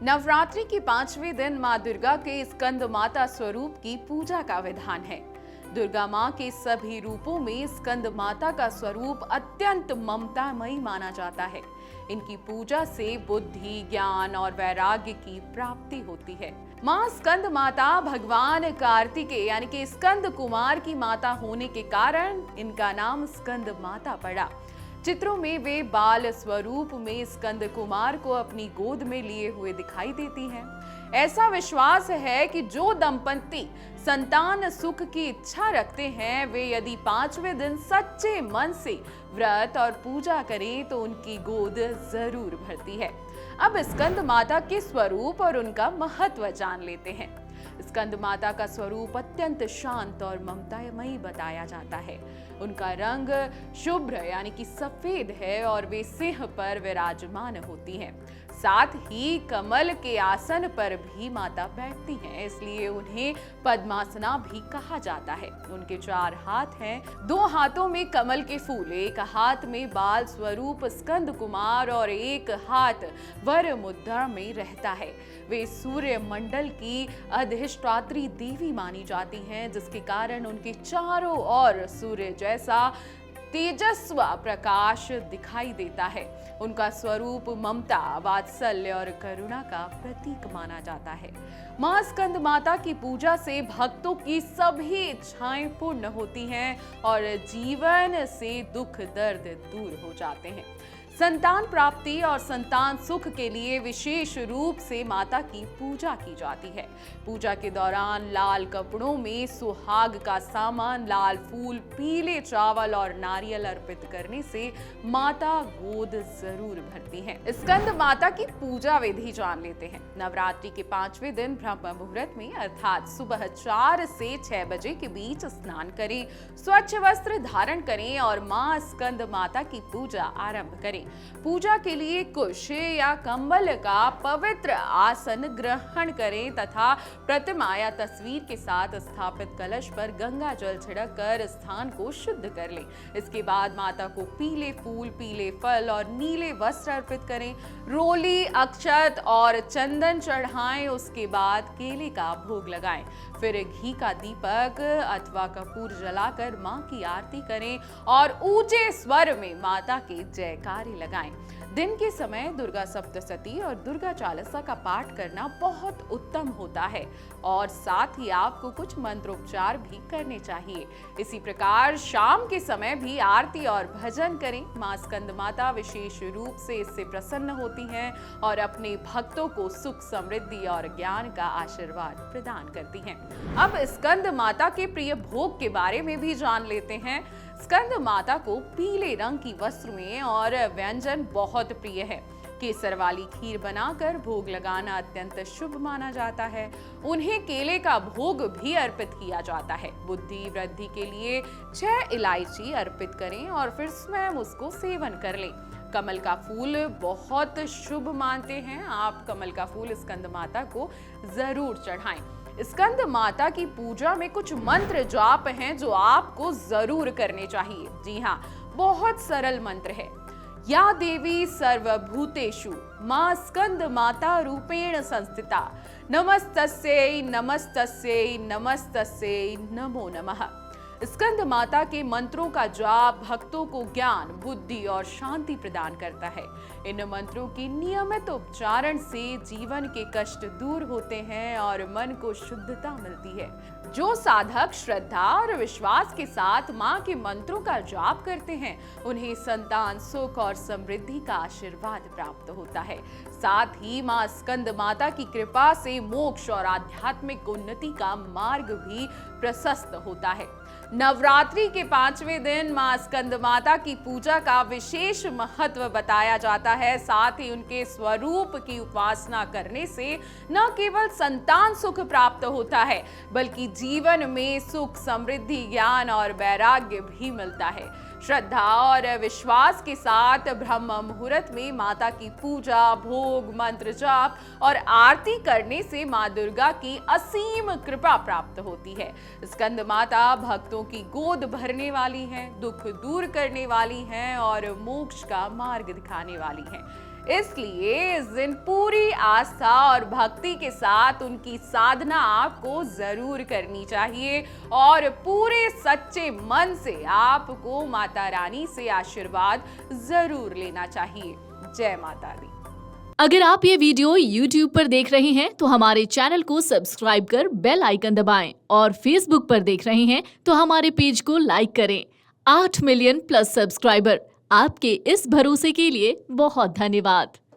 नवरात्रि के 5वें दिन मां दुर्गा के स्कंद माता स्वरूप की पूजा का विधान है। दुर्गा मां के सभी रूपों में स्कंद माता का स्वरूप अत्यंत ममतामयी माना जाता है। इनकी पूजा से बुद्धि, ज्ञान और वैराग्य की प्राप्ति होती है। मां स्कंद माता भगवान कार्तिकेय यानी कि स्कंद कुमार की माता होने के कारण इनका नाम स्कंद माता पड़ा। चित्रों में वे बाल स्वरूप में स्कंद कुमार को अपनी गोद में लिए हुए दिखाई देती हैं। ऐसा विश्वास है कि जो दंपति संतान सुख की इच्छा रखते हैं वे यदि 5वें दिन सच्चे मन से व्रत और पूजा करें तो उनकी गोद जरूर भरती है। अब स्कंद माता के स्वरूप और उनका महत्व जान लेते हैं। स्कंद माता का स्वरूप अत्यंत शांत और ममतामयी बताया जाता है। उनका रंग शुभ्र यानी कि सफेद है और वे सिंह पर विराजमान होती हैं। साथ ही कमल के आसन पर भी माता बैठती हैं, इसलिए उन्हें पद्मासना भी कहा जाता है। उनके 4 हाथ हैं, 2 हाथों में कमल के फूल, एक हाथ में बाल स्वरूप स्कंद कुमार और एक हाथ वर मुद्रा में रहता है। वे सूर्य मंडल की अधिष्ठात्री देवी मानी जाती हैं, जिसके कारण उनके चारों ओर सूर्य जैसा तेजस्व प्रकाश दिखाई देता है। उनका स्वरूप ममता, वात्सल्य और करुणा का प्रतीक माना जाता है। मां स्कंद माता की पूजा से भक्तों की सभी इच्छाएं पूर्ण होती हैं और जीवन से दुख दर्द दूर हो जाते हैं। संतान प्राप्ति और संतान सुख के लिए विशेष रूप से माता की पूजा की जाती है। पूजा के दौरान लाल कपड़ों में सुहाग का सामान, लाल फूल, पीले चावल और नारियल अर्पित करने से माता गोद जरूर भरती हैं। स्कंद माता की पूजा विधि जान लेते हैं। नवरात्रि के 5वें दिन ब्रह्म मुहूर्त में अर्थात सुबह 4 से 6 बजे के बीच स्नान करें, स्वच्छ वस्त्र धारण करें और मां स्कंद माता की पूजा आरंभ करें। पूजा के लिए कुश या कंबल का पवित्र आसन ग्रहण करें तथा प्रतिमा या तस्वीर के साथ स्थापित कलश पर गंगा जल छिड़क कर स्थान को शुद्ध कर लें। इसके बाद माता को पीले फूल, पीले फल और नीले वस्त्र अर्पित करें। रोली, अक्षत और चंदन चढ़ाएं। उसके बाद केले का भोग लगाएं। फिर घी का दीपक अथवा कपूर जलाकर मां की आरती करें और ऊंचे स्वर में माता के जयकारे लगाएं। दिन के समय दुर्गा सप्तशती और दुर्गा चालीसा का पाठ करना बहुत उत्तम होता है और साथ ही आपको कुछ मंत्रोपचार भी करने चाहिए। इसी प्रकार शाम के समय भी आरती और भजन करें। मां स्कंद माता विशेष रूप से इससे प्रसन्न होती हैं और अपने भक्तों को सुख, समृद्धि और ज्ञान का आशीर्वाद प्रदान करती हैं। अब स्कंद माता के प्रिय भोग के बारे में भी जान लेते हैं। स्कंद माता को पीले रंग की वस्तुएं और व्यंजन बहुत प्रिय है। केसर वाली खीर बनाकर भोग लगाना अत्यंत शुभ माना जाता है। उन्हें केले का भोग भी अर्पित किया जाता है। बुद्धि वृद्धि के लिए 6 इलायची अर्पित करें और फिर स्वयं उसको सेवन कर लें। कमल का फूल बहुत शुभ मानते हैं। आप कमल का फूल स्कंद माता को जरूर चढ़ाएं। स्कंद माता की पूजा में कुछ मंत्र जाप हैं जो आपको जरूर करने चाहिए। जी हाँ, बहुत सरल मंत्र है। या देवी सर्वभूतेषु मां स्कंद माता रूपेण संस्थिता नमस्तस्यै नमस्तस्यै नमस्तस्यै नमो नमः। स्कंद माता के मंत्रों का जाप भक्तों को ज्ञान, बुद्धि और शांति प्रदान करता है। इन मंत्रों की नियमित उच्चारण से जीवन के कष्ट दूर होते हैं और मन को शुद्धता मिलती है। जो साधक श्रद्धा और विश्वास के साथ मां के मंत्रों का जाप करते हैं उन्हें संतान सुख और समृद्धि का आशीर्वाद प्राप्त होता है। साथ ही मां स्कंद माता की कृपा से मोक्ष और आध्यात्मिक उन्नति का मार्ग भी प्रशस्त होता है। नवरात्रि के 5वें दिन मां स्कंद माता की पूजा का विशेष महत्व बताया जाता है। साथ ही उनके स्वरूप की उपासना करने से न केवल संतान सुख प्राप्त होता है बल्कि जीवन में सुख, समृद्धि, ज्ञान और वैराग्य भी मिलता है। श्रद्धा और विश्वास के साथ ब्रह्म मुहूर्त में माता की पूजा, भोग, मंत्र जाप और आरती करने से मां दुर्गा की असीम कृपा प्राप्त होती है। स्कंद माता भक्तों की गोद भरने वाली हैं, दुख दूर करने वाली हैं और मोक्ष का मार्ग दिखाने वाली हैं। इसलिए इस दिन पूरी आस्था और भक्ति के साथ उनकी साधना आपको जरूर करनी चाहिए और पूरे सच्चे मन से आपको माता रानी से आशीर्वाद जरूर लेना चाहिए। जय माता दी। अगर आप ये वीडियो YouTube पर देख रहे हैं तो हमारे चैनल को सब्सक्राइब कर बेल आइकन दबाएं और Facebook पर देख रहे हैं तो हमारे पेज को लाइक करें। 8 मिलियन प्लस सब्सक्राइबर, आपके इस भरोसे के लिए बहुत धन्यवाद।